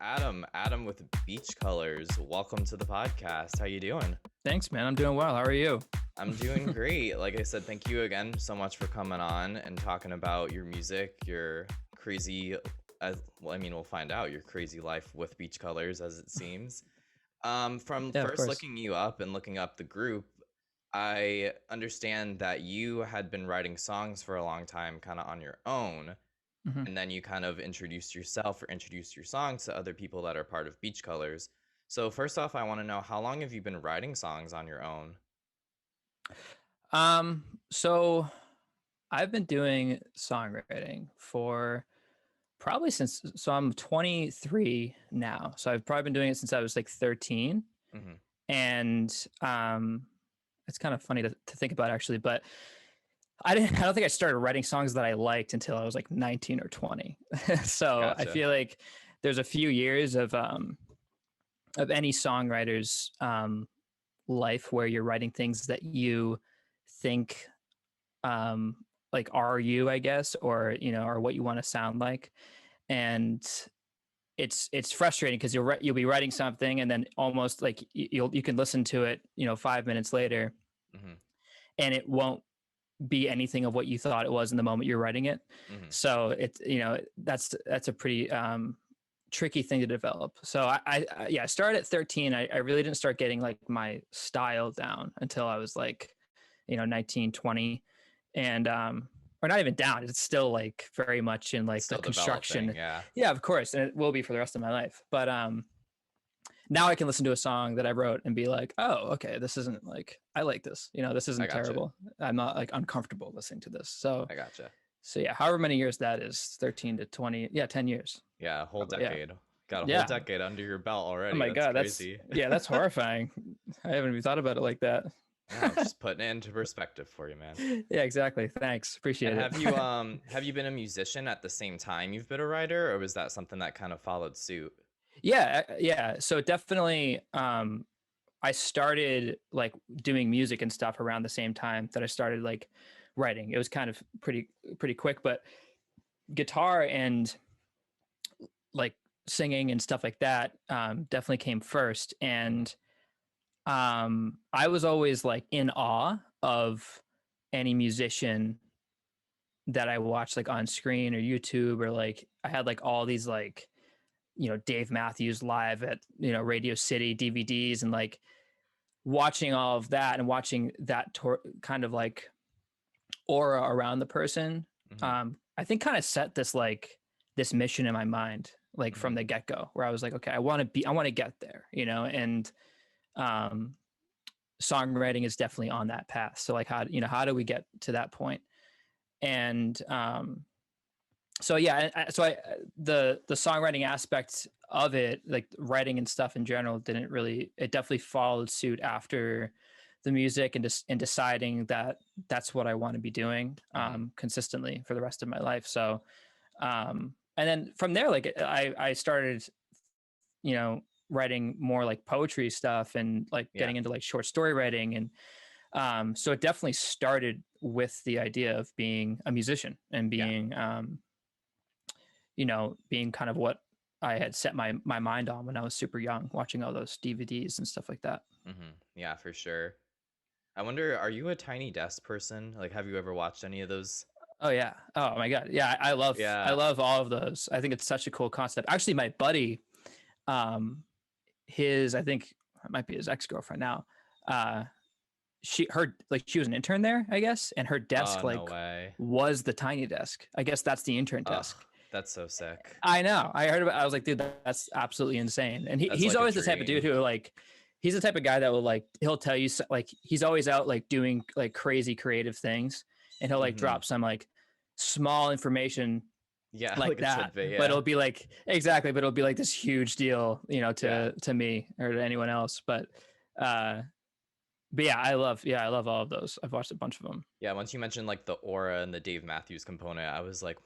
Adam with Beachcolors. Welcome to the podcast. How you doing? Thanks, man. I'm doing well. How are you? I'm doing great. Like I said, thank you again so much for coming on and talking about your music, your crazy, we'll find out your crazy life with Beachcolors, as it seems. From Yeah, of first course. looking you up and looking up the group, I understand that you had been writing songs for a long time, kind of on your own. hmm And then you kind of introduced yourself or introduced your songs to other people that are part of Beachcolors. So first off, I want to know, how long have you been writing songs on your own? So I've been doing songwriting for probably so I'm 23 now. So I've probably been doing it since I was like 13. Hmm. And it's kind of funny to think about actually, but I don't think I started writing songs that I liked until I was like 19 or 20. So I Gotcha. feel like there's a few years of any songwriter's life where you're writing things that you think like are you, I guess, or or what you want to sound like. And it's frustrating because you'll be writing something and then almost like you can listen to it 5 minutes later Hmm. and it won't be anything of what you thought it was in the moment you're writing it. Hmm. So it's that's a pretty tricky thing to develop. So I started at 13. I really didn't start getting like my style down until I was like 19, 20. And or not even down, it's still like very much in like the Still developing, construction. yeah. Yeah, of course, and it will be for the rest of my life. But now I can listen to a song that I wrote and be like, oh, okay, this isn't like, I like this, this I isn't gotcha. terrible. I'm not like uncomfortable listening to this. So I gotcha. so yeah, however many years that is, 13 to 20, yeah, 10 years. Yeah, a whole Probably, yeah. decade. Got a whole Yeah. decade under your belt Oh already. my That's God, crazy. that's horrifying. I haven't even thought about it like that. Yeah, I'm just putting it into perspective for you, man. Yeah, exactly. Thanks. And Appreciate it. have you been a musician at the same time you've been a writer, or was that something that kind of followed suit? Yeah. So definitely, I started like doing music and stuff around the same time that I started like writing. It was kind of pretty quick, but guitar and like singing and stuff like that definitely came first. Hmm. And I was always like in awe of any musician that I watched like on screen or YouTube, or like I had like all these like Dave Matthews live at Radio City DVDs, and like watching all of that and watching that kind of like aura around the person. Hmm. I think kind of set this mission in my mind like Hmm. from the get-go, where I was like, okay, I want to get there, and um songwriting is definitely on that path. So like how do we get to that point? And so yeah, so the songwriting aspect of it, like writing and stuff in general, it definitely followed suit after the music, and deciding that that's what I want to be doing Hmm. consistently for the rest of my life. So and then from there, like I started writing more like poetry stuff and like Yeah. getting into like short story writing. And so it definitely started with the idea of being a musician and Yeah. being kind of what I had set my mind on when I was super young, watching all those DVDs and stuff like that. Hmm. Yeah, for sure. I wonder, are you a Tiny Desk person? Like, have you ever watched any of those? Oh yeah. Oh my God. Yeah. I Yeah. love all of those. I think it's such a cool concept. Actually, my buddy, um, I think it might be his ex-girlfriend now. Uh, she was an intern there, I guess. And her desk Oh, no like way. was the tiny desk. I guess that's the intern desk. Oh, that's so sick. I know. I heard about it. I was like, dude, that's absolutely insane. And That's he's like a always the type of dude dream. who like, he's the type of guy that will like, he'll tell you like, he's always out like doing like crazy creative things, and he'll like Hmm. drop some like small information Yeah, like like a that, tidbit, but yeah. it'll be like, exactly, but it'll be like this huge deal, Yeah. to me or to anyone else. Uh, but yeah, I love all of those. I've watched a bunch of them. Yeah, once you mentioned like the aura and the Dave Matthews component, I was like,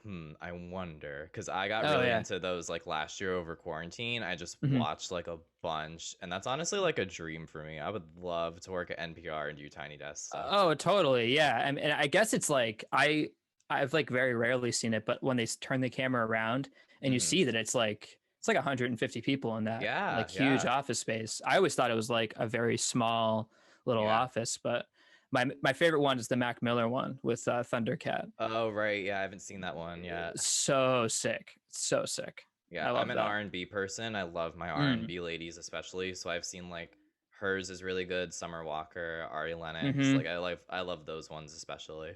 I wonder. Because I got Oh really yeah. into those like last year over quarantine. I just hmm watched like a bunch. And that's honestly like a dream for me. I would love to work at NPR and do Tiny Desk stuff. Oh, totally. Yeah. And I guess it's like, I've like very rarely seen it, but when they turn the camera around and you Hmm. see that it's like it's like 150 people in that Yeah, like huge yeah, office space. I always thought it was like a very small little yeah. office, but my favorite one is the Mac Miller one with Thundercat. Oh, right. Yeah, I haven't seen that one yet. So sick, so sick. Yeah, I I'm love an that. R&B person. I love my Mm. R&B ladies especially. So I've seen like hers is really good, Summer Walker, Ari Lennox. Hmm. Like I love those ones especially.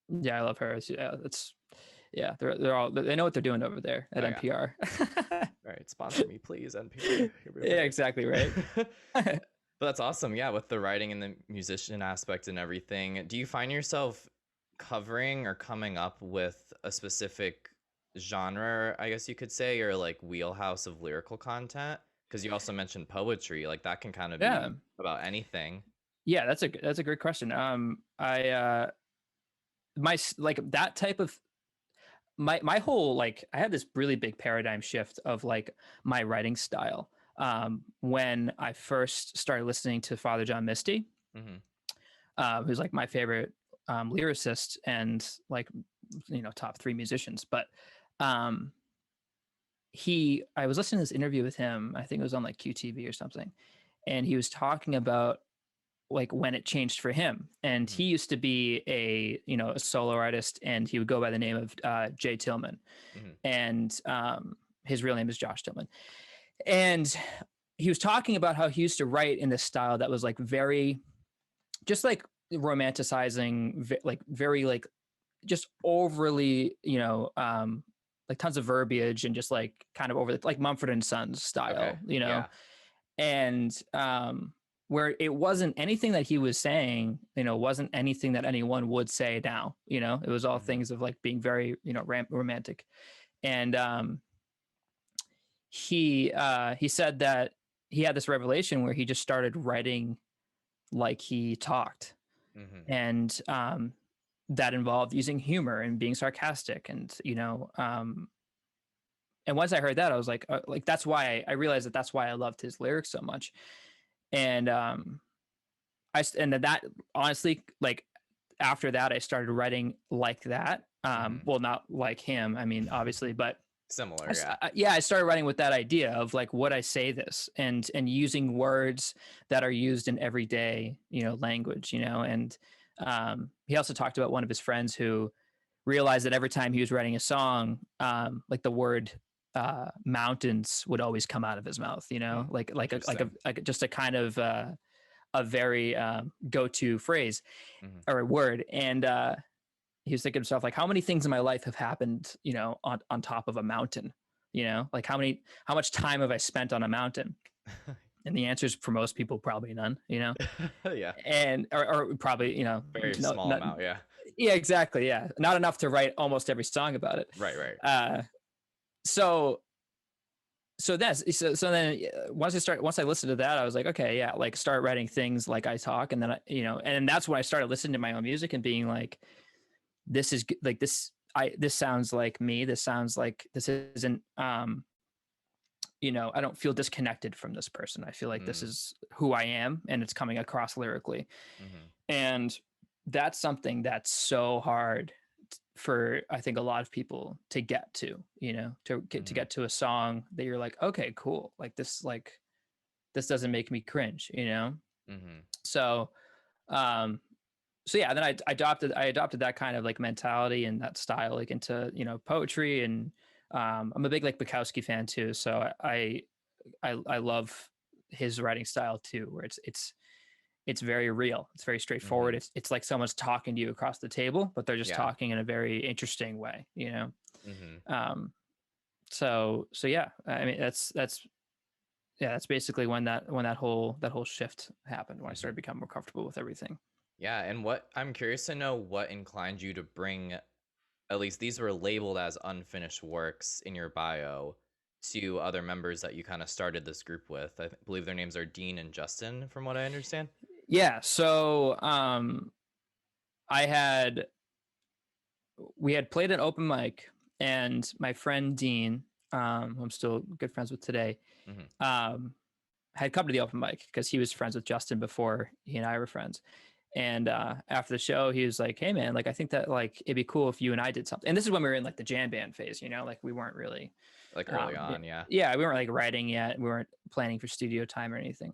Yeah, I love her. Yeah, it's yeah. They're all they know what they're doing over there at Oh yeah. NPR. All right, sponsor me please, NPR. Here we Yeah, exactly right. go. But that's awesome. Yeah, with the writing and the musician aspect and everything, do you find yourself covering or coming up with a specific genre, I guess you could say, or like wheelhouse of lyrical content? Because you also mentioned poetry, like that can kind of Yeah, be about anything. yeah. That's a great question. I my like that type of my whole like I had this really big paradigm shift of like my writing style when I first started listening to Father John Misty, Mm-hmm. who's like my favorite lyricist and like top three musicians. But um, I was listening to this interview with him. I think it was on like QTV or something, and he was talking about like when it changed for him. And Mm-hmm. he used to be a solo artist, and he would go by the name of Jay Tillman, Mm-hmm. and his real name is Josh Tillman. And he was talking about how he used to write in this style that was like very, just like romanticizing, like very like just overly, like tons of verbiage and just like kind of over the like Mumford and Sons Okay. style, Yeah. and where it wasn't anything that he was saying, wasn't anything that anyone would say now, it was all Mm-hmm. things of like being very, romantic. And he said that he had this revelation where he just started writing like he talked, Mm-hmm. and that involved using humor and being sarcastic, and and once I heard that, I was like that's why I realized that that's why I loved his lyrics so much. And and that honestly, like after that, I started writing like that. Mm-hmm. Well, not like him, I mean, obviously, but Similar, yeah. yeah, I started writing with that idea of like, would I say this, and using words that are used in everyday, language, and he also talked about one of his friends who realized that every time he was writing a song, like the word mountains would always come out of his mouth, Hmm. Interesting. like just a kind of a very go-to phrase Mm-hmm. or a word. And he was thinking to himself, like, how many things in my life have happened, on top of a mountain, like how much time have I spent on a mountain? And the answer is for most people, probably none, Yeah. and, or probably, Very no, small not, amount, yeah. yeah, exactly. Yeah. Not enough to write almost every song about it. Right, right. Uh, so, so then once I listened to that, I was like, okay, yeah, like start writing things like I talk. And then, and that's when I started listening to my own music and being like, this is like this sounds like me. This sounds like this isn't, I don't feel disconnected from this person. I feel like this Mm. is who I am, and it's coming across lyrically. Mm-hmm. And that's something that's so hard for, I think, a lot of people to get to, to Mm-hmm. get to a song that you're like, okay, cool. Like this doesn't make me cringe. Mm-hmm. So, um, so yeah, then I adopted that kind of like mentality and that style like into, poetry. And I'm a big like Bukowski fan too. So I love his writing style too, where it's very real. It's very Mm-hmm. straightforward. It's like someone's talking to you across the table, but they're just Yeah. talking in a very interesting way. Mm-hmm. Um, so yeah, I mean that's basically when that whole shift happened, when I Mm-hmm. started becoming more comfortable with everything. Yeah, and what I'm curious to know what inclined you to bring, at least these were labeled as unfinished works in your bio, to other members that you kind of started this group with. Believe their names are Dean and Justin, from what I understand. Yeah. So I had we had played an open mic, and my friend Dean, who I'm still good friends with today, Mm-hmm. um, had come to the open mic because he was friends with Justin before he and I were friends. And after the show, he was like, "Hey, man, like I think that like it'd be cool if you and I did something." And this is when we were in like the jam band phase, like we weren't really. Like early Yeah, on, yeah. yeah, we weren't like writing yet. We weren't planning for studio time or anything.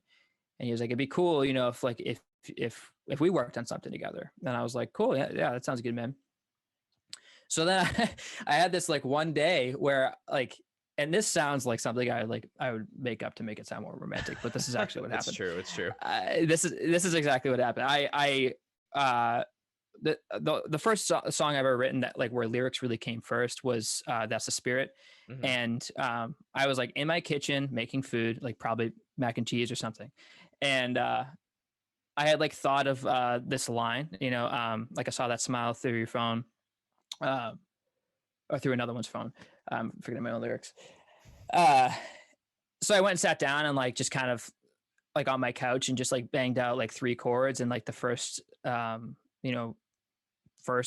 And he was like, it'd be cool, if like if we worked on something together. And I was like, cool, yeah, yeah, that sounds good, man. So then I had this like one day where like, and this sounds like something I would make up to make it sound more romantic, but this is actually what It's happened. true. It's true. This is exactly what happened. The first song I've ever written that like where lyrics really came first was That's the Spirit. Hmm. And I was like in my kitchen making food, like probably mac and cheese or something. And I had like thought of this line, like I saw that smile through your phone, uh, or through another one's phone. Forgetting my own lyrics. Uh, so I went and sat down and like just kind of like on my couch and just like banged out like 3 chords and like the first, verse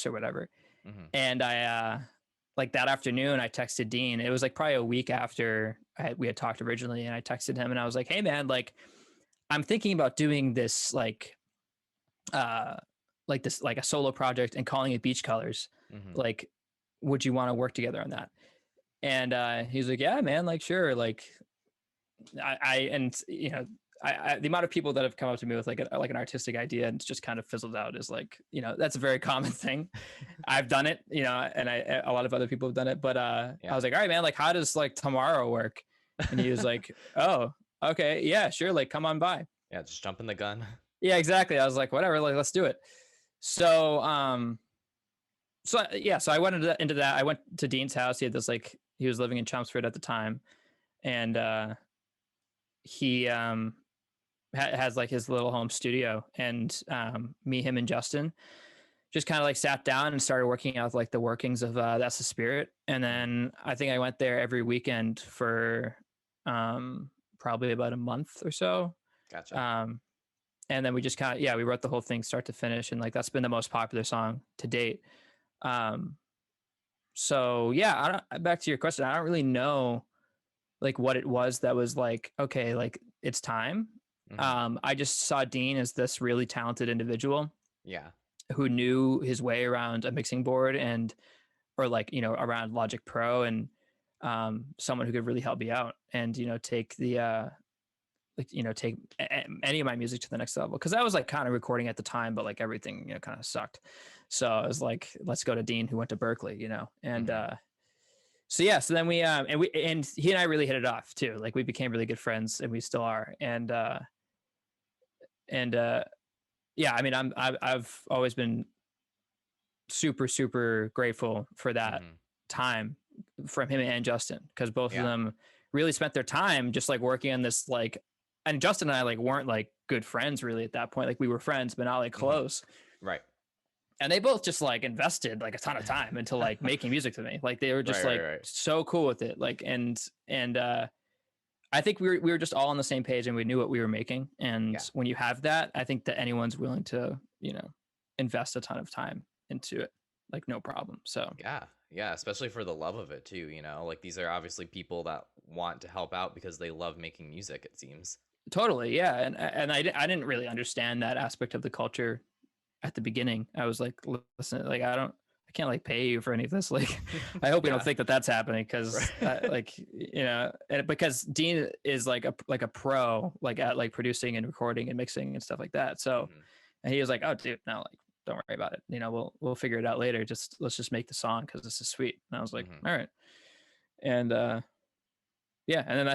or whatever. Hmm. And I, like that afternoon, I texted Dean. It was like probably a week after we had talked originally, and I texted him and I was like, "Hey man, like I'm thinking about doing this uh like a solo project and calling it Beachcolors. Hmm. Like, would you want to work together on that?" And he's like, "Yeah, man, like sure." Like I and the amount of people that have come up to me with like an artistic idea and it's just kind of fizzled out is like, that's a very common thing. I've done it, and a lot of other people have done it. But I Yeah. was like, all right, man, like how does like tomorrow work? And he was like, oh, okay, yeah, sure, like come on by. Yeah. Just jumping the gun. Yeah, exactly. I was like, whatever, like let's do it. So so I went into that. I went to Dean's house. He had this like he was living in Chelmsford at the time, and he has like his little home studio, and me, him, and Justin just kind of like sat down and started working out like the workings of That's the Spirit. And Mhm. then I think I went there every weekend for probably about a month or so. Gotcha. Um, and then we just kind of, yeah, we wrote the whole thing start to finish. And like that's been the most popular song to date. Um, so yeah, back to your question, I don't really know like what it was that was like, okay, like it's time. Hmm. I just saw Dean as this really talented individual Yeah. who knew his way around a mixing board and or like around Logic Pro, and someone who could really help me out and take the like take any of my music to the next level, because I was like kind of recording at the time but like everything kind of sucked. So I was like, let's go to Dean, who went to Berkeley, and Hmm. so yeah, so then and he and I really hit it off too. Like we became really good friends, and we still are. And yeah, I mean, I've always been super super grateful for that Hmm. time from him and Justin, because both of Yeah. them really spent their time just like working on this like, and Justin and I like weren't like good friends really at that point. Like we were friends but not like Hmm. close. Right. And they both just like invested like a ton of time into like making music to me. Like they were just Right. Right. like Right. so cool with it. Like and I think we were just all on the same page and we knew what we were making. And Yeah. when you have that, I think that anyone's willing to, invest a ton of time into it, like no problem. So Yeah. Yeah. Especially for the love of it too. Like these are obviously people that want to help out because they love making music. It seems. totally, yeah. And I didn't really understand that aspect of the culture at the beginning. I was like, listen, like I can't like pay you for any of this. Like, I hope you don't Yeah. think that that's happening, Right. because like and because Dean is like a pro like at like producing and recording and mixing and stuff like that. So Hmm. and he was like, oh dude, no, like don't worry about it. We'll figure it out later. Just let's just make the song because this is sweet. And I was like, Hmm. all right. And yeah, and then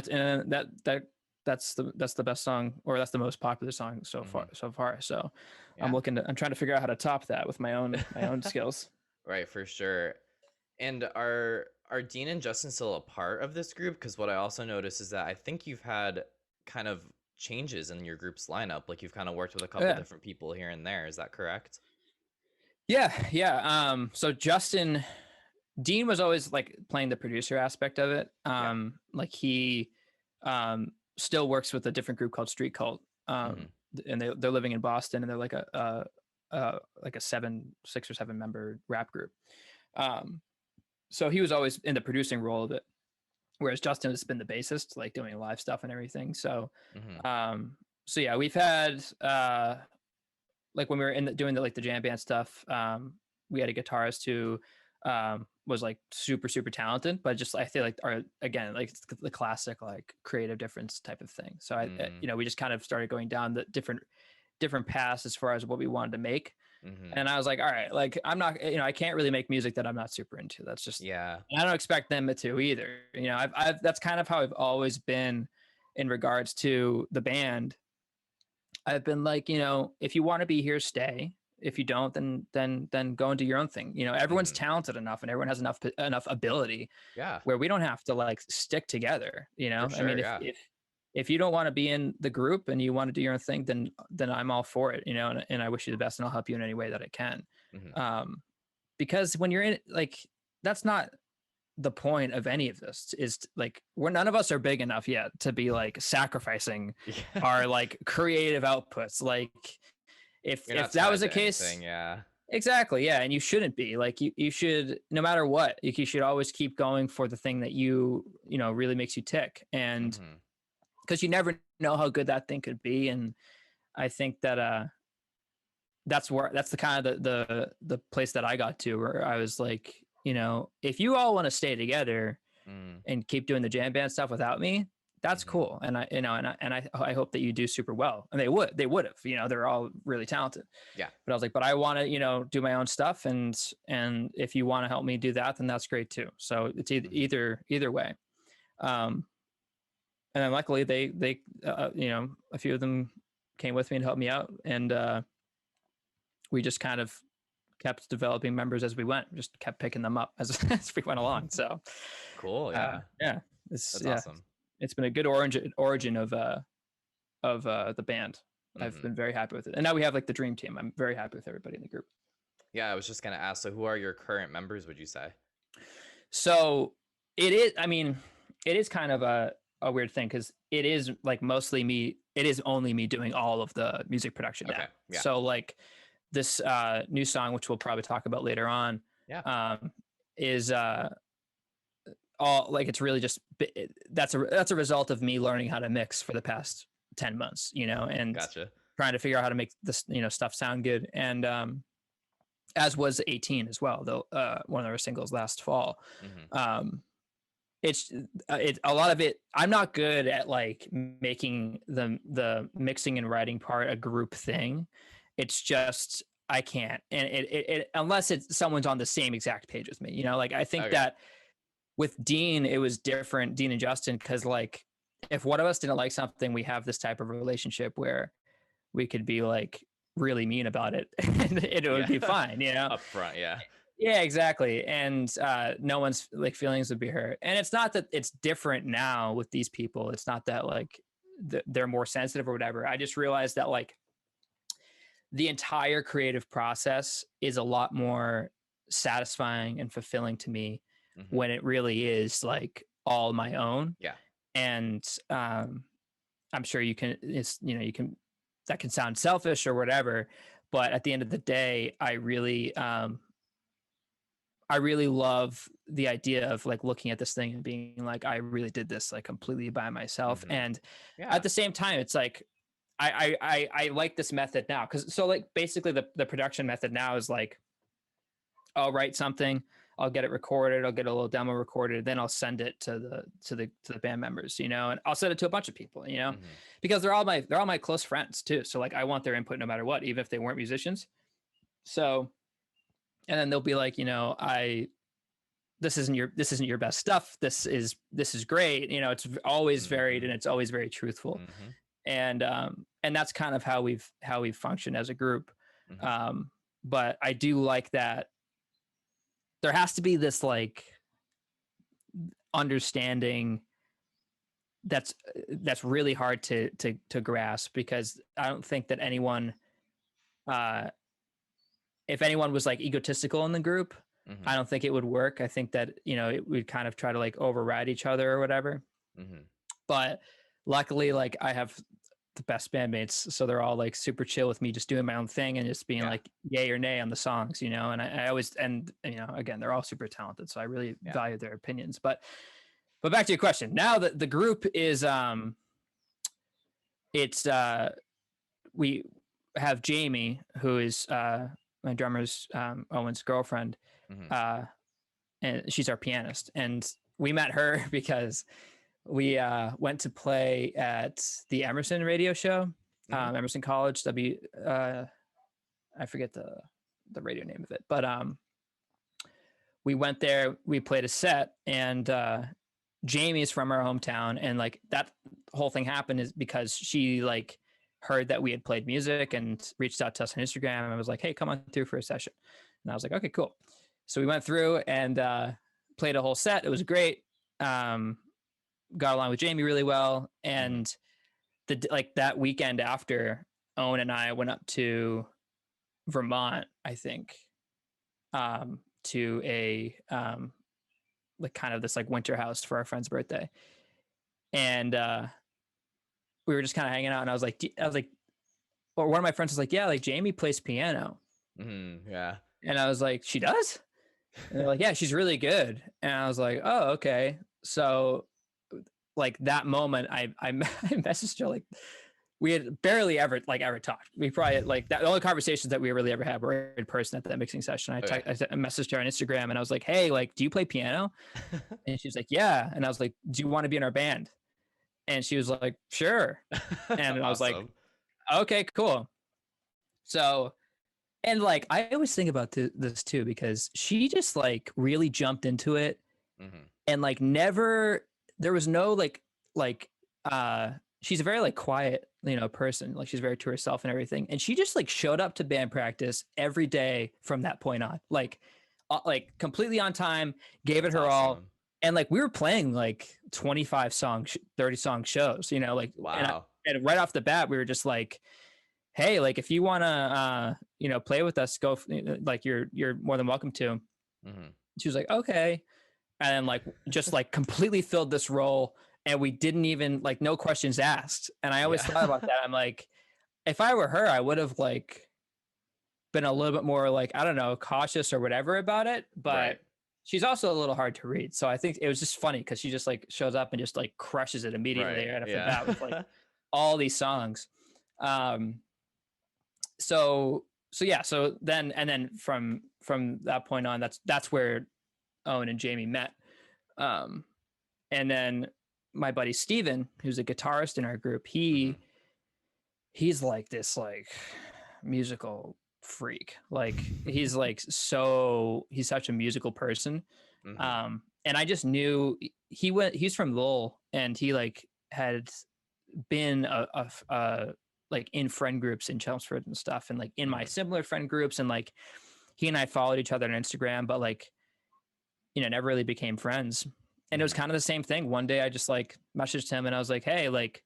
that's the best song, or that's the most popular song Hmm. so far. So Yeah. I'm trying to figure out how to top that with my own skills. Right. For sure. And are Dean and Justin still a part of this group? Because what I also noticed is that I think you've had kind of changes in your group's lineup. Like you've kind of worked with a couple Yeah. different people here and there. Is that correct? Yeah, yeah. So Dean was always like playing the producer aspect of it. Yeah. Like he still works with a different group called Street Cult. Hmm. And they're living in Boston, and they're like a 6 or 7 member rap group. Um, so he was always in the producing role of it, whereas Justin has been the bassist, like doing live stuff and everything. So, Hmm. so yeah, we've had like when we were doing the like the jam band stuff, we had a guitarist who was like super super talented, but just I feel like are again like it's the classic like creative difference type of thing. So Mm. we just kind of started going down the different paths as far as what we wanted to make. Mhm. And I was like, all right, like I'm not, I can't really make music that I'm not super into. That's just, Yeah. and I don't expect them to either. That's kind of how I've always been in regards to the band. I've been like, if you want to be here, stay. If you don't, then go and do your own thing. Everyone's Mhm. talented enough, and everyone has enough ability Yeah. where we don't have to like stick together. For I mean, sure, yeah. if you don't want to be in the group and you want to do your own thing, then I'm all for it. And I wish you the best, and I'll help you in any way that I can. Mhm. Because when you're in like, that's not the point of any of this. Is like we're none of us are big enough yet to be like sacrificing Yeah. our like creative outputs. Like You're if not that was tied the to anything, case, yeah. exactly, yeah, and you shouldn't be like you should, no matter what, you should always keep going for the thing that really makes you tick. And Mhm. because you never know how good that thing could be. And I think that that's the kind of the place that I got to, where I was like, if you all want to stay together Mm. and keep doing the jam band stuff without me, that's Mhm. cool. And I hope that you do super well. And they would have, they're all really talented. Yeah. But I was like, but I want to, do my own stuff. And if you want to help me do that, then that's great too. So it's Mhm. either way. Um, and then luckily they a few of them came with me and helped me out. And we just kind of kept developing members as we went, just kept picking them up as, as we went along. So Cool, yeah. yeah, it's, That's yeah, awesome. it's been a good origin of the band. I've Mhm. been very happy with it. And now we have like the dream team. I'm very happy with everybody in the group. Yeah, I was just gonna ask, so who are your current members, would you say? So it is, I mean, it is kind of a weird thing because it is like mostly me. It is only me doing all of the music production now. Okay, yeah. So like this new song, which we'll probably talk about later on, Yeah. is all like it's really just that's a result of me learning how to mix for the past 10 months, and Gotcha. trying to figure out how to make this stuff sound good. And as was 18 as well, though, one of our singles last fall. Mhm. um it's a lot of it. I'm not good at like making the mixing and writing part a group thing. It's just I can't. And it unless it's someone's on the same exact page as me, like I think Okay. that with Dean it was different, Dean and Justin, because like if one of us didn't like something, we have this type of relationship where we could be like really mean about it and it would Yeah. be fine. Up front, yeah. Yeah, exactly. And no one's like feelings would be hurt. And it's not that it's different now with these people. It's not that like they're more sensitive or whatever. I just realized that like the entire creative process is a lot more satisfying and fulfilling to me Mhm. when it really is like all my own. Yeah. And I'm sure you can, that can sound selfish or whatever, but at the end of the day, I really love the idea of like looking at this thing and being like, I really did this like completely by myself. Mhm. And at Yeah. the same time, it's like, I like this method now. Cause so like basically the production method now is like, I'll write something, I'll get it recorded, I'll get a little demo recorded, then I'll send it to the band members, and I'll send it to a bunch of people, Mhm. because they're all my close friends too. So like I want their input no matter what, even if they weren't musicians. So, and then they'll be like, I this isn't your best stuff. This is great. It's always varied Mhm. and it's always very truthful. Mhm. And that's kind of how we function as a group. Mhm. Um, but I do like that there has to be this like understanding that's really hard to grasp, because I don't think that anyone uh if anyone was like egotistical in the group, I Mhm. don't think it would work. I think that, it would kind of try to like override each other or whatever. Mhm. But luckily, like I have the best bandmates, so they're all like super chill with me just doing my own thing and just being Yeah. like yay or nay on the songs, and I always, and again, they're all super talented, so I really Yeah. value their opinions. But back to your question. Now that the group is it's we have Jamie, who is my drummer's Owen's girlfriend. Mhm. Uh and she's our pianist. And we met her because we went to play at the Emerson radio show, Hmm. Emerson College. I forget the radio name of it, but we went there. We played a set, and Jamie's from our hometown, and like that whole thing happened is because she like heard that we had played music and reached out to us on Instagram and was like, "Hey, come on through for a session." And I was like, "Okay, cool." So we went through and played a whole set. It was great. Um, got along with Jamie really well, Hmm. and like that weekend after, Owen and I went up to Vermont, I think, to a like kind of this like winter house for our friend's birthday, and we were just kind of hanging out. And I was like, or one of my friends was like, "Yeah, like Jamie plays piano," Hmm. Yeah. and I was like, "She does?" And they're like, "Yeah, she's really good." And I was like, "Oh, okay." So like that moment, I messaged her like we had barely ever talked. We probably like that. The only conversations that we really ever had were in person at that mixing session. Okay. I messaged her on Instagram and I was like, "Hey, like, do you play piano?" And she was like, "Yeah." And I was like, "Do you want to be in our band?" And she was like, "Sure." And I was like, Awesome. "Okay, cool." So, and like, I always think about this too because she just like really jumped into it Hmm. and like never. There was no like she's a very like quiet person, like she's very to herself and everything, and she just like showed up to band practice every day from that point on, like completely on time, gave it That's her all. awesome. And like we were playing like 25 song 30 song shows, like, Wow. and right off the bat we were just like, "Hey, like if you want to play with us, go like you're more than welcome to." Hmm. She was like, "Okay." And then like just like completely filled this role, and we didn't even like no questions asked. And I always Yeah. thought about that. I'm like, if I were her, I would have like been a little bit more like, I don't know, cautious or whatever about it. Right. But she's also a little hard to read. So I think it was just funny because she just like shows up and just like crushes it immediately Right. right off the bat with like Yeah. all these songs. Um so yeah, so then and then from that point on, that's where Owen and Jamie met. Um and then my buddy Steven, who's a guitarist in our group, Hmm. he's like this like musical freak. Like he's such a musical person. Hmm. And I just knew he's from Lowell, and he like had been like in friend groups in Chelmsford and stuff, and like in my Hmm. similar friend groups, and like he and I followed each other on Instagram, but like never really became friends. And it was Hmm. kind of the same thing. One day I just like messaged him and I was like, "Hey, like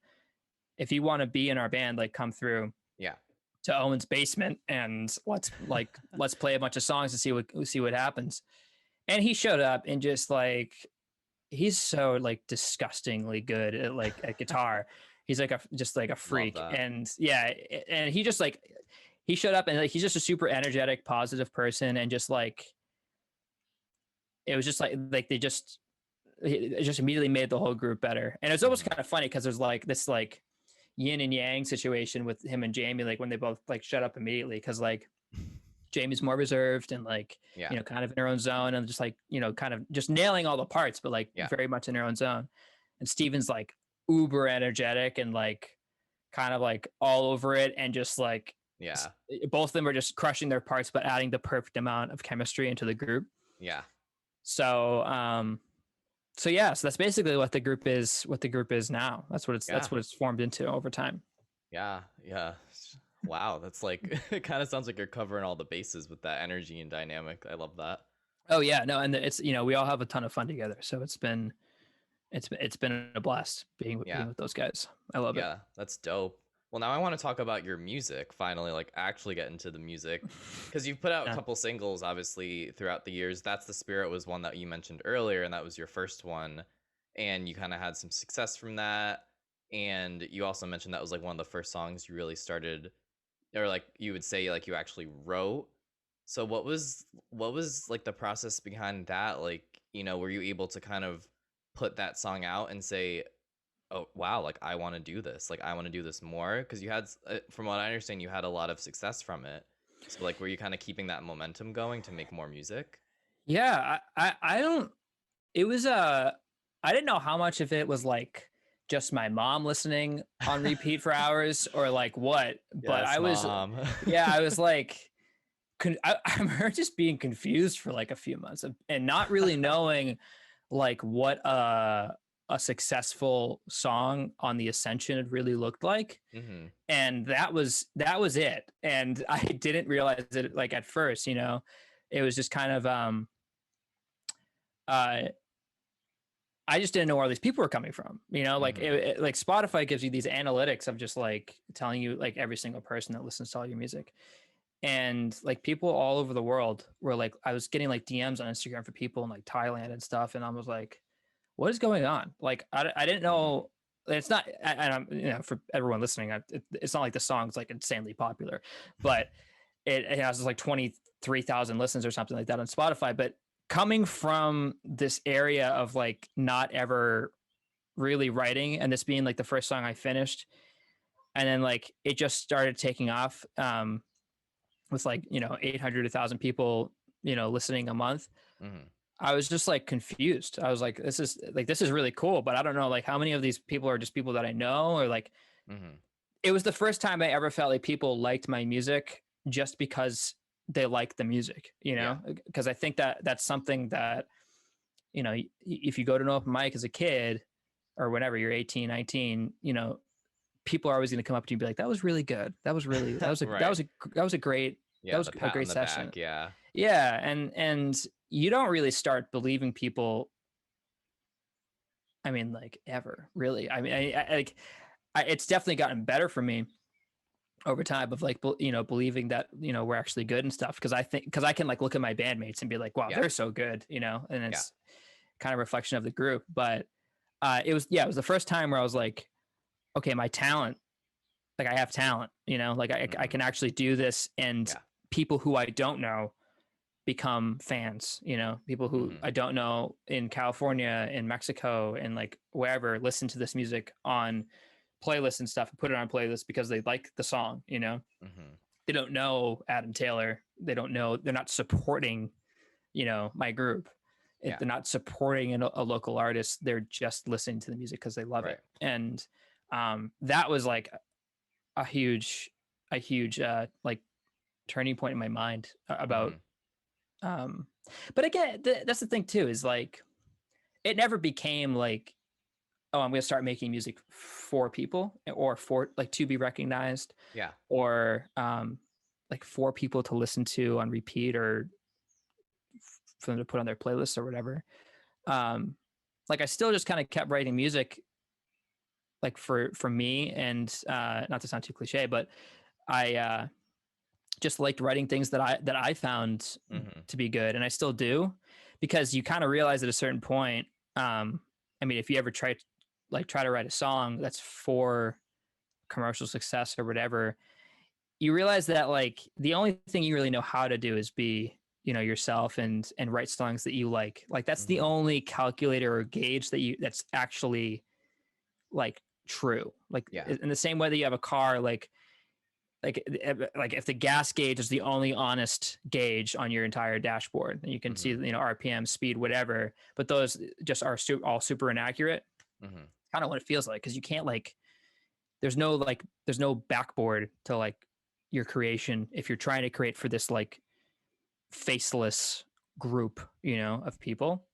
if you want to be in our band, like come through Yeah. to Owen's basement and let's play a bunch of songs and see what happens." And he showed up and just like he's so like disgustingly good at like at guitar. He's like just like a Love freak. that. And yeah, and he just like he showed up and like he's just a super energetic, positive person, and just like it was just like they just it just immediately made the whole group better. And it was almost Hmm. kind of funny because there's like this like yin and yang situation with him and Jamie, like when they both like shut up immediately, because like Jamie's more reserved and like Yeah. kind of in her own zone and just like kind of just nailing all the parts, but like Yeah. very much in her own zone. And Steven's like uber energetic and like kind of like all over it, and just like Yeah. both of them are just crushing their parts but adding the perfect amount of chemistry into the group. Yeah. So so yeah, so that's basically what the group is now. Yeah. That's what it's formed into over time. Yeah. Yeah. Wow. That's like, it kind of sounds like you're covering all the bases with that energy and dynamic. I love that. Oh yeah, no, and it's we all have a ton of fun together. So it's been a blast being Yeah. with those guys. I love it. Yeah. That's dope. Well, now I want to talk about your music finally, like actually get into the music. Because you've put out a Yeah. couple singles, obviously, throughout the years. That's the Spirit was one that you mentioned earlier, and that was your first one. And you kind of had some success from that. And you also mentioned that was like one of the first songs you really started, or like you would say like you actually wrote. So what was like the process behind that? Like, were you able to kind of put that song out and say, "Oh, wow, like I want to do this. Like I want to do this more," because you had from what I understand, you had a lot of success from it. So like were you kind of keeping that momentum going to make more music? Yeah, I don't. It was I didn't know how much of it was like just my mom listening on repeat for hours or like what, but Yes, I was, mom. yeah, I was like, I remember just being confused for like a few months and not really knowing like what a successful song on the Ascension really looked like. Hmm. And that was it. And I didn't realize it like at first, it was just kind of uh I just didn't know where all these people were coming from. Like Hmm. like Spotify gives you these analytics of just like telling you like every single person that listens to all your music. And like people all over the world were like, I was getting like DMs on Instagram for people in like Thailand and stuff. And I was like, what is going on? Like, I didn't Hmm. know. It's not, and I'm, for everyone listening, it's not like the song's like insanely popular, but it has like 23,000 listens or something like that on Spotify. But coming from this area of like not ever really writing and this being like the first song I finished, and then like it just started taking off with like, 800 1,000 people, listening a month. Hmm. I was just like confused. I was like, this is really cool, but I don't know like how many of these people are just people that I know, or like Hmm. it was the first time I ever felt like people liked my music just because they liked the music, Yeah. because I think that that's something that, if you go to an open mic as a kid or whenever you're 18, 19, people are always going to come up to you and be like, that was really good. Right. That was a great, that Yeah, was the a pat on great the session. back. Yeah. Yeah. And you don't really start believing people. I mean, like ever really. I mean, it's definitely gotten better for me over time of like, believing that, we're actually good and stuff. Cause I can like look at my bandmates and be like, wow, Yeah. they're so good, and Yeah. it's kind of a reflection of the group. But it was the first time where I was like, okay, my talent, like I have talent, like I Hmm. can actually do this. And Yeah. people who I don't know become fans, people who Hmm. I don't know in California, in Mexico, and like wherever listen to this music on playlists and stuff and put it on playlists because they like the song, Hmm. they don't know Adam Taylor. They don't know, they're not supporting, my group. Yeah. They're not supporting a local artist. They're just listening to the music because they love Right. it. And that was like a huge, like turning point in my mind about, Hmm. um, but again, that's the thing too, is like, it never became like, oh, I'm going to start making music for people or for like to be recognized, Yeah. or like for people to listen to on repeat, or for them to put on their playlists or whatever. Um, like I still just kind of kept writing music like for me, and not to sound too cliche, but I just liked writing things that I found Hmm. to be good, and I still do, because you kind of realize at a certain point. I mean, if you ever try to write a song that's for commercial success or whatever, you realize that like the only thing you really know how to do is be, yourself, and write songs that you like that's the Hmm. only calculator or gauge that's actually like true, like Yeah. in the same way that you have a car, like if the gas gauge is the only honest gauge on your entire dashboard, and you can see, Hmm. RPM, speed, whatever, but those just are all super inaccurate. Hmm. Kind of what it feels like, because you can't like, there's no backboard to like your creation if you're trying to create for this like faceless group, of people.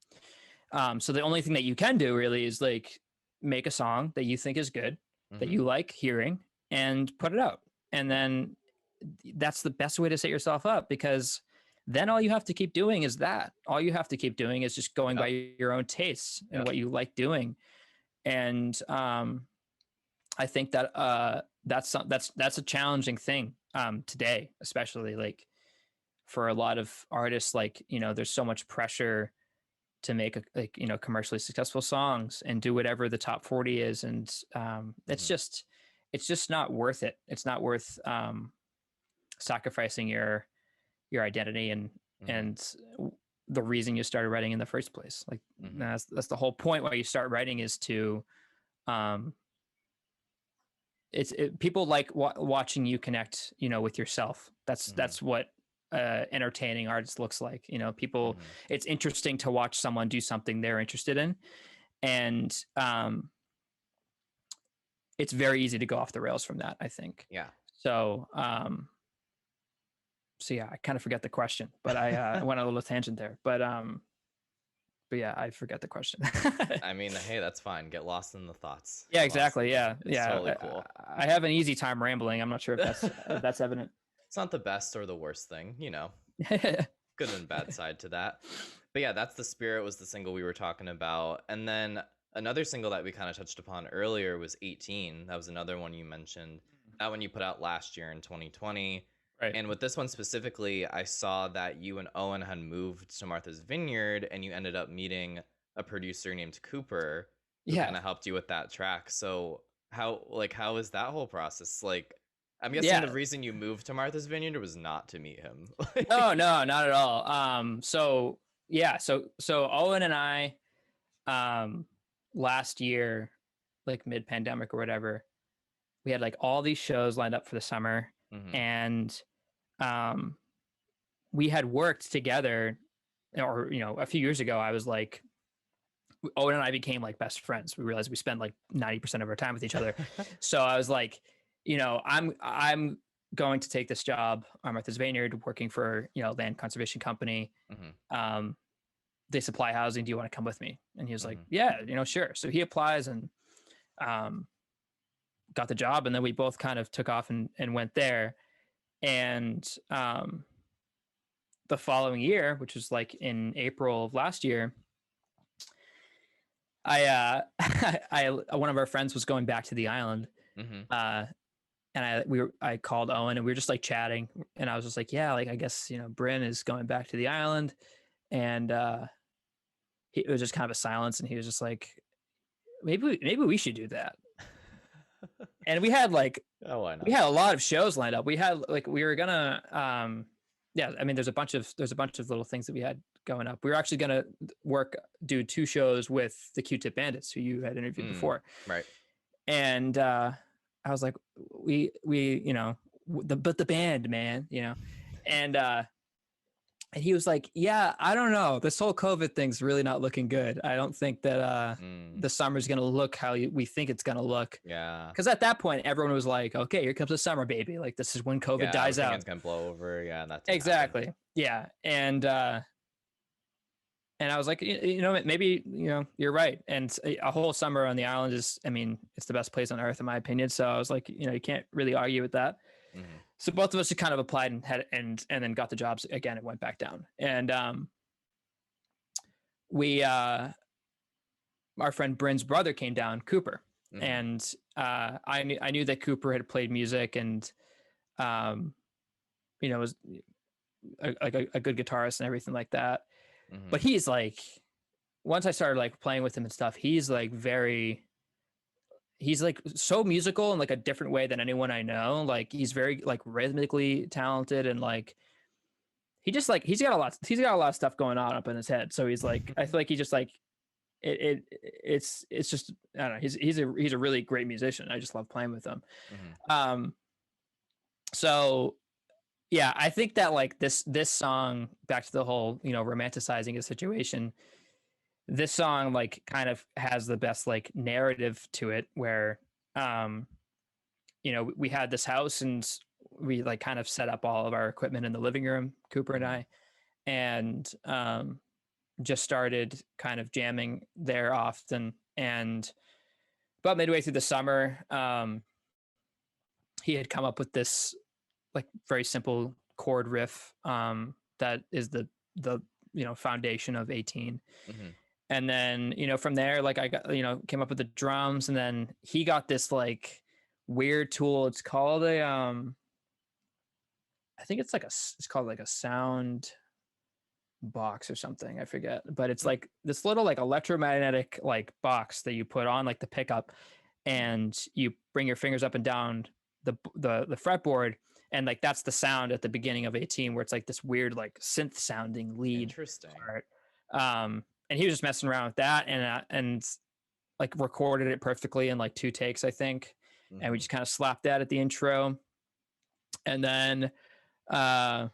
So the only thing that you can do really is like make a song that you think is good, that Hmm. you like hearing, and put it out. And then that's the best way to set yourself up, because then all you have to keep doing is that. All you have to keep doing is just going by Yep. your own tastes and Yep. what you like doing. And I think that that's a challenging thing today, especially like for a lot of artists. Like, there's so much pressure to make like, commercially successful songs and do whatever the top 40 is, and Hmm. it's just not worth it. It's not worth sacrificing your identity Hmm. and the reason you started writing in the first place. Like Hmm. that's the whole point why you start writing, is to um people like watching you connect, with yourself. That's Hmm. that's what entertaining artist looks like. You know, people, Hmm. it's interesting to watch someone do something they're interested in. And it's very easy to go off the rails from that, I think. Yeah. So, so yeah, I kind of forget the question, but I went on a little tangent there, but yeah, I forget the question. I mean, hey, that's fine. Get lost in the thoughts. Yeah, Get lost exactly. in them. Yeah. It's Yeah. totally cool. I have an easy time rambling. I'm not sure if that's evident. It's not the best or the worst thing, you know. Good and bad side to that. But yeah, that's The Spirit was the single we were talking about. And then another single that we kind of touched upon earlier was 18. That was another one you mentioned. That one you put out last year in 2020. Right. And with this one specifically, I saw that you and Owen had moved to Martha's Vineyard and you ended up meeting a producer named Cooper who Yeah. kind of helped you with that track. So how is that whole process? Like, I'm guessing the Yeah. reason you moved to Martha's Vineyard was not to meet him. No, not at all. So yeah, so Owen and I, last year, like mid pandemic or whatever, we had like all these shows lined up for the summer, Hmm. and um, we had worked together, or you know, a few years ago, I was like, Owen and I became like best friends. We realized we spend like 90% of our time with each other. So I was like, you know, I'm going to take this job on Martha's Vineyard, working for, you know, land conservation company. Hmm. Um, they supply housing. Do you want to come with me? And he was like, Hmm. yeah, you know, sure. So he applies and um, got the job, and then we both kind of took off and went there. And the following year, which was like in April of last year, I one of our friends was going back to the island, Hmm. uh, and I called Owen and we were just like chatting, and I was just like, yeah, like I guess, you know, Bryn is going back to the island, and it was just kind of a silence, and he was just like, maybe we should do that. And we had like Oh, why we not? had a lot of shows lined up. We had like we were gonna yeah, I mean there's a bunch of little things that we had going up. We were actually gonna do 2 shows with the Q-Tip Bandits, who you had interviewed before. Right. And I was like, we you know, but the band, man, you know. And he was like, yeah, I don't know, this whole COVID thing's really not looking good. I don't think that Mm. the summer's gonna look how we think it's gonna look. Yeah. Because at that point, everyone was like, okay, here comes the summer, baby. Like, this is when COVID Yeah, dies everything out. is gonna blow over. Yeah, and that didn't happen. Exactly. Yeah. And I was like, you know, maybe, you know, you're right. And a whole summer on the island is, I mean, it's the best place on earth, in my opinion. So I was like, you know, you can't really argue with that. Hmm. So both of us kind of applied and then got the jobs again and went back down. And we, our friend Bryn's brother came down, Cooper. Hmm. And I knew that Cooper had played music and, you know, was a good guitarist and everything like that. Hmm. But he's like, once I started like playing with him and stuff, he's like so musical in like a different way than anyone I know. Like he's very like rhythmically talented, and like he's got a lot of stuff going on up in his head. So he's like, I feel like he just like it's just, I don't know, he's a really great musician. I just love playing with him. Hmm. So yeah, I think that like this song, back to the whole, you know, romanticizing a situation, this song like kind of has the best like narrative to it, where you know, we had this house and we like kind of set up all of our equipment in the living room, Cooper and Hmm. I, and just started kind of jamming there often. And about midway through the summer, he had come up with this like very simple chord riff that is the you know, foundation of 18. Hmm. And then, you know, from there, like I got, you know, came up with the drums, and then he got this like weird tool. It's called a I think it's like it's called like a sound box or something, I forget, but it's like this little like electromagnetic like box that you put on like the pickup, and you bring your fingers up and down the fretboard, and like that's the sound at the beginning of 18, where it's like this weird like synth sounding lead Interesting. part. And he was just messing around with that, and like recorded it perfectly in like 2 takes, I think. And we Hmm. just kind of slapped that at the intro. And then uh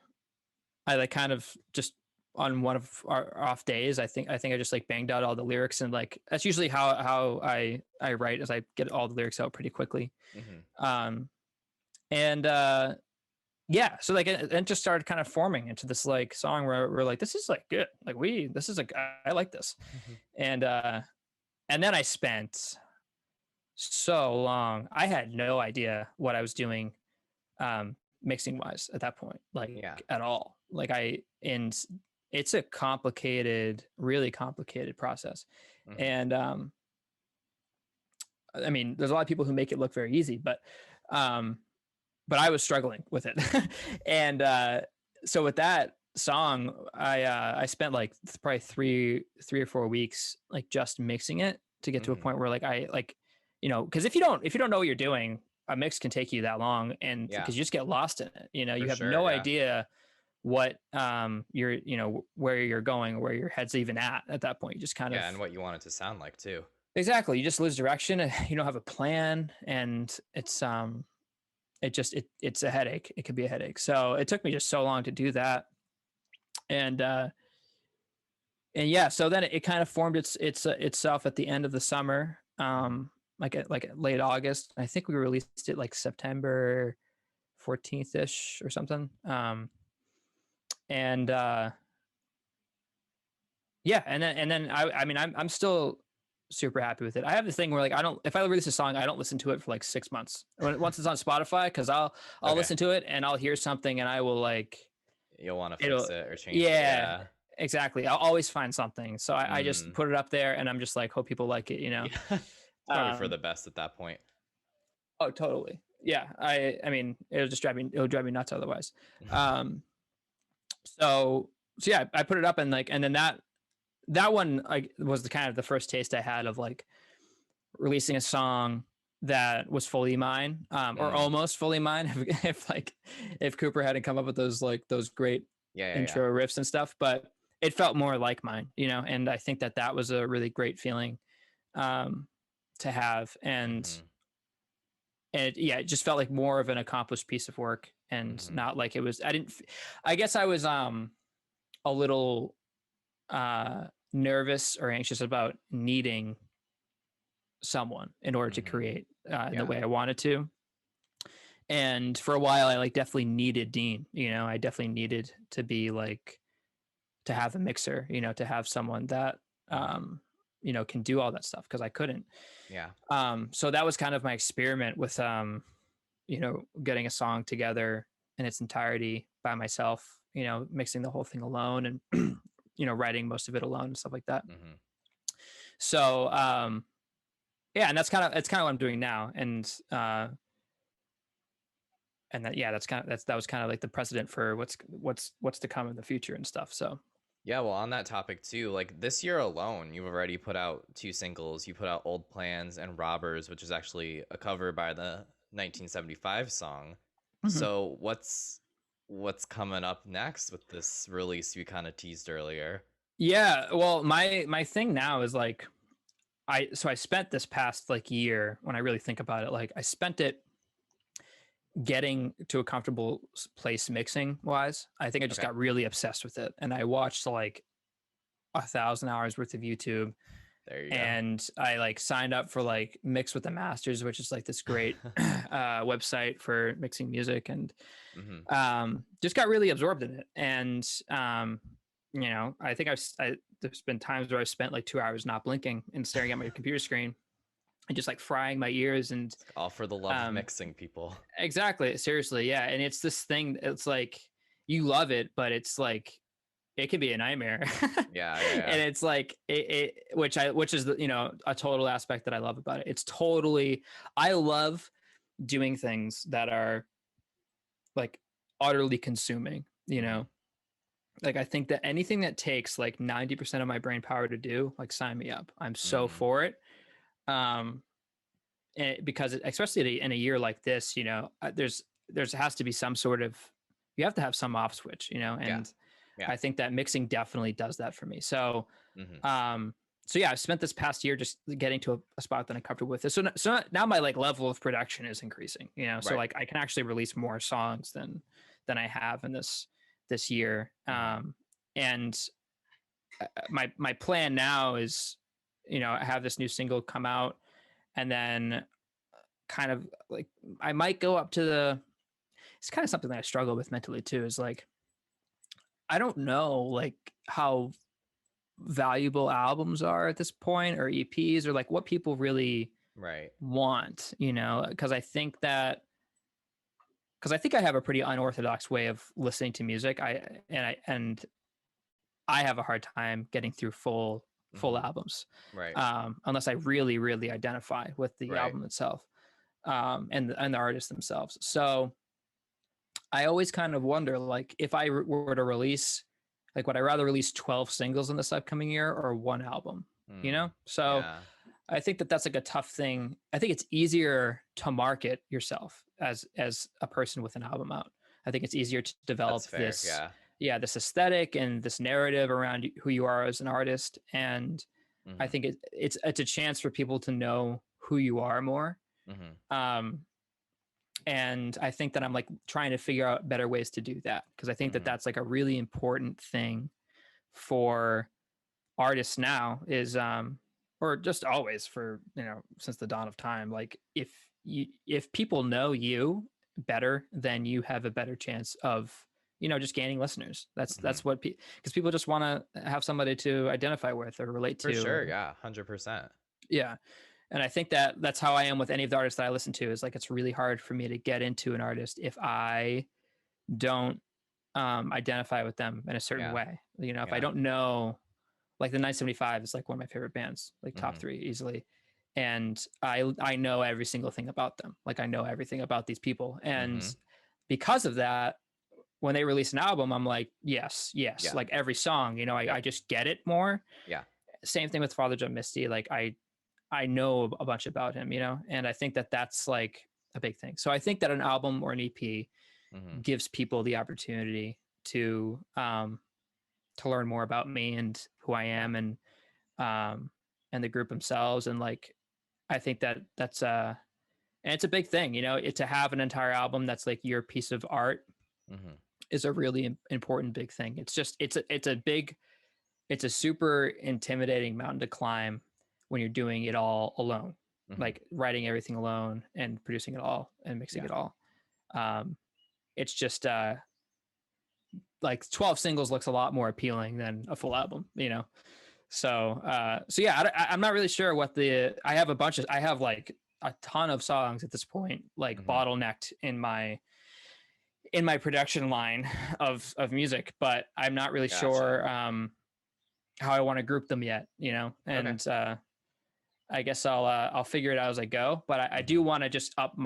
I like kind of just on one of our off days, I just like banged out all the lyrics, and like that's usually how I write, is I get all the lyrics out pretty quickly. Hmm. Um, and yeah, so like it just started kind of forming into this like song where we're like, this is like good, like this is like, I like this. And then I spent so long, I had no idea what I was doing, mixing wise at that point, Yeah. like at all. Like and it's a complicated, really complicated process. Hmm. And I mean, there's a lot of people who make it look very easy, um I was struggling with it. And so with that song, I spent like probably three or 4 weeks like just mixing it to get to a Hmm. point where like I like, because if you don't know what you're doing, a mix can take you that long, and Yeah, because you just get lost in it. for You have sure. no Yeah. idea what you're, where you're going, where your head's even at that point. You just kind of, Yeah, and what you want it to sound like too. exactly, you just lose direction. You don't have a plan, and it's a headache. It could be a headache. So it took me just so long to do that. And yeah, so then it kind of formed itself at the end of the summer, Hmm. like at late August. I think we released it like September 14th ish or something. And yeah, and then I mean, I'm still super happy with it. I have this thing where like, I don't, if I release a song, I don't listen to it for like 6 months once it's on Spotify, because I'll Okay. listen to it and I'll hear something and I will like, You'll want to fix it'll, it or change it. yeah, Yeah. exactly, I'll always find something. So I just Mm. put it up there and I'm just like, hope people like it. Yeah. It's probably for um the best at that point. oh, totally, yeah. I mean, it'll drive me nuts otherwise. um so yeah, I put it up, and like, and then that one like was the kind of the first taste I had of like releasing a song that was fully mine, or Mm. almost fully mine, if Cooper hadn't come up with those great Yeah, yeah, yeah. intro riffs and stuff. But it felt more like mine, and I think that was a really great feeling, um, to have. Hmm. And yeah, it just felt like more of an accomplished piece of work, and Hmm. not like it was. I guess I was a little nervous or anxious about needing someone in order to Hmm. create in the Yeah. way I wanted to. And for a while, I like definitely needed Dean. I definitely needed to be like, to have a mixer. To have someone that Hmm. can do all that stuff, because I couldn't. Yeah. So that was kind of my experiment with getting a song together in its entirety by myself. Mixing the whole thing alone, and writing most of it alone and stuff like that. Hmm. So yeah, and it's kind of what I'm doing now. And that, yeah, that was kind of like the precedent for what's to come in the future and stuff. So Yeah, well, on that topic too, like this year alone, you've already put out two singles. You put out Old Plans and Robbers, which is actually a cover by the 1975 song. mhm. So what's coming up next with this release you kind of teased earlier? Yeah, well, my thing now is like, I spent this past like year, when I really think about it, like I spent it getting to a comfortable place mixing wise. I think I just Okay. got really obsessed with it, and I watched like 1,000 hours worth of YouTube. There you go. And I like signed up for like Mix with the Masters, which is like this great website for mixing music, and Hmm. just got really absorbed in it. And I think there's been times where I've spent like 2 hours not blinking and staring at my computer screen, and just like frying my ears. And It's all for the love of um, mixing, people. exactly, seriously, yeah. And it's this thing. It's like you love it, but it's like it can be a nightmare. Yeah, yeah, yeah. And it's like which is the, a total aspect that I love about it. It's totally, I love doing things that are like utterly consuming. Hmm. Like I think that anything that takes like 90% of my brain power to do, like, sign me up. I'm so Mm. for it. um because especially in a year like this, there's has to be some sort of, you have to have some off switch, Yeah. and Yeah. I think that mixing definitely does that for me. So Hmm. um yeah, I've spent this past year just getting to a spot that I'm comfortable with. So now my like level of production is increasing, so Right. like I can actually release more songs than I have in this this year. Mhm. And my plan now is, I have this new single come out, and then kind of like I might go up to the. It's kind of something that I struggle with mentally too. Is like I don't know like how valuable albums are at this point, or EPs, or like what people really Right. want. Because I think I have a pretty unorthodox way of listening to music. I have a hard time getting through full Mhm. albums, Right. unless I really really identify with the Right. album itself, and the artists themselves. So I always kind of wonder, like, if I were to release, like, would I rather release 12 singles in this upcoming year or one album? Mm. So Yeah. I think that that's like a tough thing. I think it's easier to market yourself as a person with an album out. I think it's easier to That's develop fair. this, Yeah. yeah, this aesthetic and this narrative around who you are as an artist. And I Mhm. think it's a chance for people to know who you are more. Mhm. Um, and I think that I'm like trying to figure out better ways to do that, because I think that Mhm. that's like a really important thing for artists now, is or just always, for since the dawn of time, like if people know you better, then you have a better chance of just gaining listeners. That's Mhm. what because people just want to have somebody to identify with or relate For to, sure. or Yeah. 100%. yeah. And I think that that's how I am with any of the artists that I listen to, is like it's really hard for me to get into an artist if I don't identify with them in a certain Yeah. way. If I Yeah. don't know, like the 975 is like one of my favorite bands, like top Mhm. 3 easily. And I know every single thing about them. Like I know everything about these people. And Mhm. because of that, when they release an album, I'm like, yes, yes. Yeah. Like every song, I Yep. just get it more. Yeah. Same thing with Father John Misty. Like I know a bunch about him, and I think that that's like a big thing. So I think that an album or an EP Mhm. gives people the opportunity to learn more about me and who I Yeah. am, um and the group themselves. And like I think that that's and it's a big thing, to have an entire album that's like your piece of art Mhm. is a really important big thing. It's a super intimidating mountain to climb when you're doing it all alone, Mhm. like writing everything alone and producing it all and mixing Yeah. it all. um it's just like 12 singles looks a lot more appealing than a full album. So yeah, I'm not really sure what I have like a ton of songs at this point, like Mhm. bottlenecked in my production line of music, but I'm not really Gotcha. sure how I want to group them yet, Okay. and I guess I'll figure it out as I go. But I do Mhm. want to just up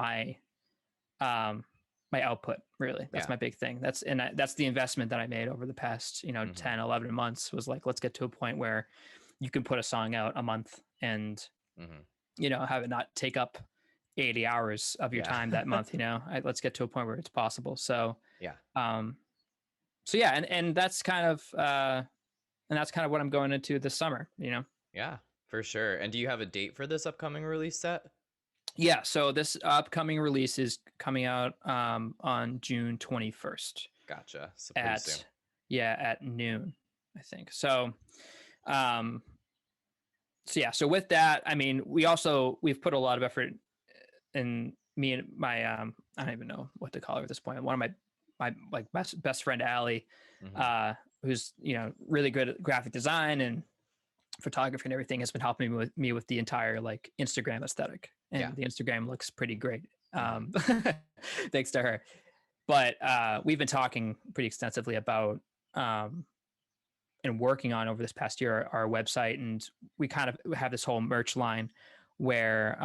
um my output. Really, that's Yeah. my big thing. That's the investment that I made over the past Mhm. 10, 11 months, was like, let's get to a point where you can put a song out a month and Mhm. have it not take up 80 hours of your Yeah. time that month. Let's get to a point where it's possible. So Yeah. um so yeah, and that's kind of what I'm going into this summer. Yeah. For sure. And do you have a date for this upcoming release set? Yeah, so this upcoming release is coming out on June 21st Gotcha. So pretty soon. at at noon, I think. Um so with that, I mean, we've put a lot of effort in, me and my I don't even know what to call her at this point. One of my like best friend Allie, Mhm. uh who's really good at graphic design and photography and everything, has been helping me with the entire like Instagram aesthetic, Yeah. and the Instagram looks pretty great, Mhm. um thanks to her. But we've been talking pretty extensively about um and working on over this past year our website, and we kind of have this whole merch line where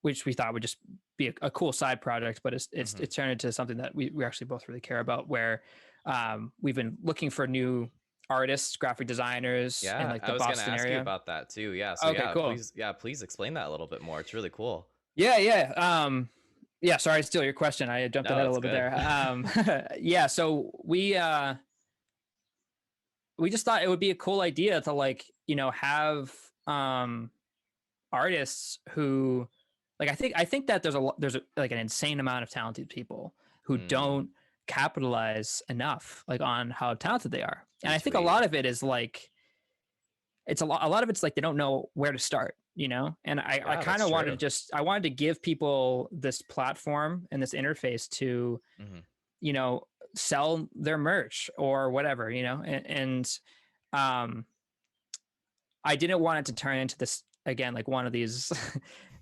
which we thought would just be a cool side project, but Mhm. it's turned into something that we actually both really care about, where we've been looking for new artists, graphic designers in Yeah, like I the was gonna Boston ask you area. about that too. Yeah. So Okay, cool. please explain that a little bit more. It's really cool. Yeah, sorry to steal your question. I jumped No, ahead a that's little bit good. there. Yeah, so we just thought it would be a cool idea to like have um artists who, like, I think that there's like an insane amount of talented people who Mm. don't capitalize enough like on how talented they are. And I think a Retweet. lot of it is like it's a lot of it's like they don't know where to start, you know? And I Yeah, kind that's of wanted to true. just I wanted to give people this platform and this interface to, Hmm. you know, sell their merch or whatever, you know? And um I didn't want it to turn into this again, like one of these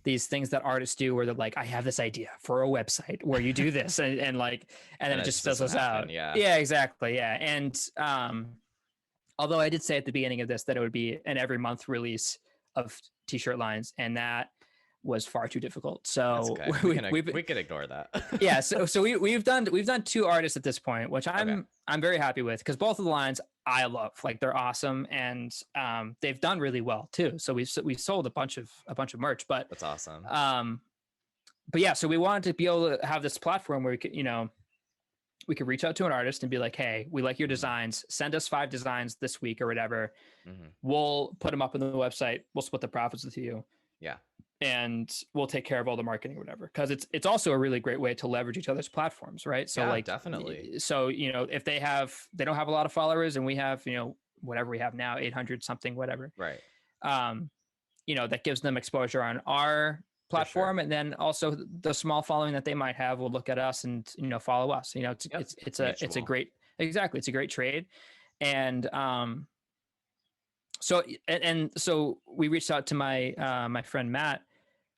these things that artists do where they're like, I have this idea for a website where you do this and like and then And it it just just doesn't fizzles happen. out. Yeah. Yeah, exactly. Yeah. And although I did say at the beginning of this that it would be an every month release of t-shirt lines, and that was far too difficult. That's So okay. We can ignore that. yeah, so we've done two artists at this point, which Okay. I'm very happy with because both of the lines I love, like they're awesome, and they've done really well too. So we sold a bunch of merch, That's awesome. um, but yeah, so we wanted to be able to have this platform where we could, we could reach out to an artist and be like, hey, we like your Hmm. designs, send us 5 designs this week or whatever. Hmm. We'll put them up on the website. We'll split the profits with you, Yeah. and we'll take care of all the marketing or whatever. Because it's also a really great way to leverage each other's platforms, right? So Yeah, like, definitely. so if they don't have a lot of followers, and we have whatever we have now, 800 something, whatever. Right. Um, that gives them exposure on our For sure. platform, and then also the small following that they might have will look at us and follow us. Yep. It's a Mutual. great, exactly, it's a great trade. And so we reached out to my friend Matt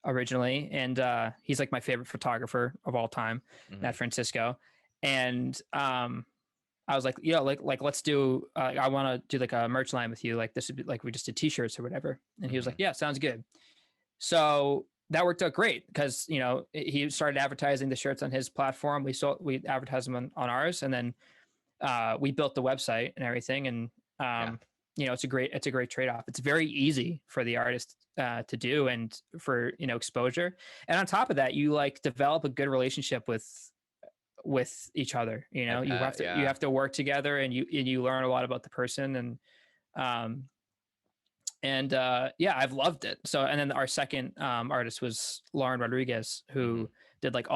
originally, and he's like my favorite photographer of all time, Hmm. Matt Francisco. And I was like, like let's do I want to do like a merch line with you, like this would be like we just did t-shirts or whatever. And he was like, Hmm. yeah, sounds good. So that worked out great because he started advertising the shirts on his platform. We advertised them on ours, and then we built the website and everything. And Yeah. it's a great trade-off. It's very easy for the artist to do, and for exposure. And on top of that, you like develop a good relationship with each other. I bet. You Yeah. have to work together, and you learn a lot about the person. And um yeah, I've loved it. So, and then our second artist was Lauren Rodriguez, Hmm. who did like um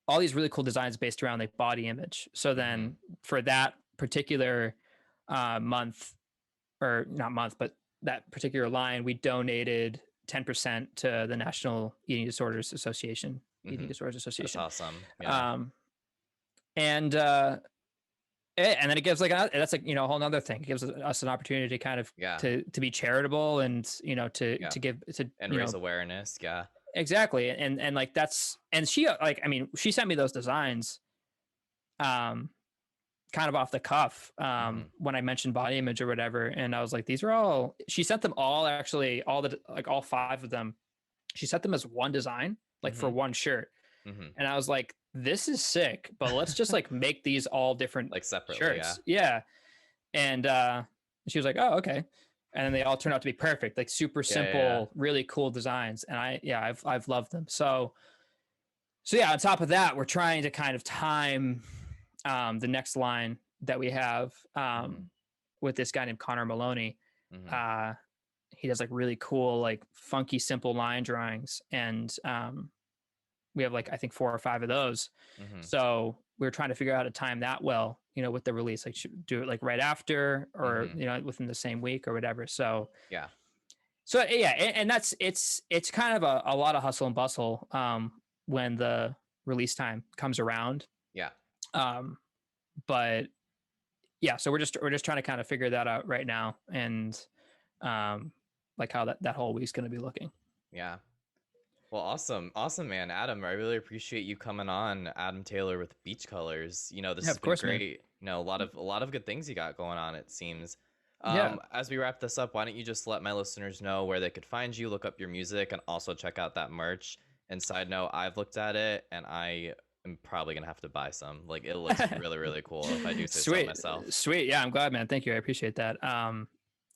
all these really cool designs based around like body image. So Hmm. then for that particular month, or not month, but that particular line, we donated 10% to the National Eating Hmm. Disorders That's Association. awesome. Yeah. Um, and and then it gives like that's like a whole nother thing. It gives us an opportunity to kind of Yeah. to be charitable, and Yeah. to give to And raise awareness. Yeah. exactly. And like that's, and she like, I mean, she sent me those designs um kind of off the cuff Hmm. when I mentioned body image or whatever, and I was like, these are all, she sent them all, actually all the like all 5 of them, she sent them as one design, like for Hmm. one shirt. Hmm. And I was like, this is sick, but let's just like make these all different Like separately. Yeah. shirts. Yeah. And she was like, oh, okay. And then they all turned out to be perfect, like super Yeah. Yeah. Yeah. simple, really cool designs. And I've loved them. So yeah, on top of that, we're trying to kind of time the next line that we have Hmm. with this guy named Connor Maloney. Hmm. Uh, he does like really cool, like funky, simple line drawings. And we have like, I think 4 or 5 of those. Hmm. So we were trying to figure out how to time that well, with the release, like should do it like right after, or, Hmm. within the same week or whatever. Yeah. So yeah. And that's, it's kind of a lot of hustle and bustle when the release time comes around. Yeah. Um, but yeah, so we're just trying to kind of figure that out right now. And like how that whole week's going to be looking. Yeah. Well, awesome. Awesome, man. Adam, I really appreciate you coming on. Adam Taylor with Beach Colors. This Yeah, has of been course, man. great. A lot of good things you got going on, it seems. Yeah. As we wrap this up, why don't you just let my listeners know where they could find you, look up your music, and also check out that merch. And side note, I've looked at it and I am probably gonna have to buy some. Like it looks really, really cool if I do say so Sweet. myself. Sweet. Yeah, I'm glad, man. Thank you. I appreciate that.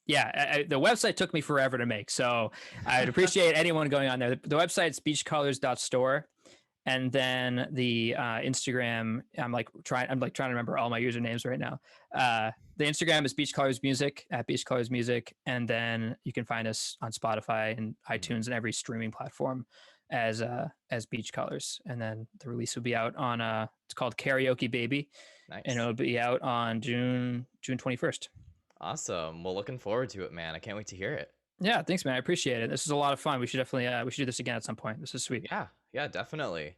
Yeah, the website took me forever to make, so I'd appreciate anyone going on there. The website's beachcolors.store. And then the Instagram, I'm trying to remember all my usernames right now. The Instagram is Beach Colors Music, at Beach Colors Music, and then you can find us on Spotify and Mhm. iTunes and every streaming platform. as Beach Colors, and then the release will be out on it's called Karaoke Baby, and Nice. it'll be out on June 21st. Awesome. Well, looking forward to it, man. I can't wait to hear it. Yeah, thanks, man. I appreciate it. This is a lot of fun. We should definitely we should do this again at some point. This is sweet. Yeah, yeah, definitely.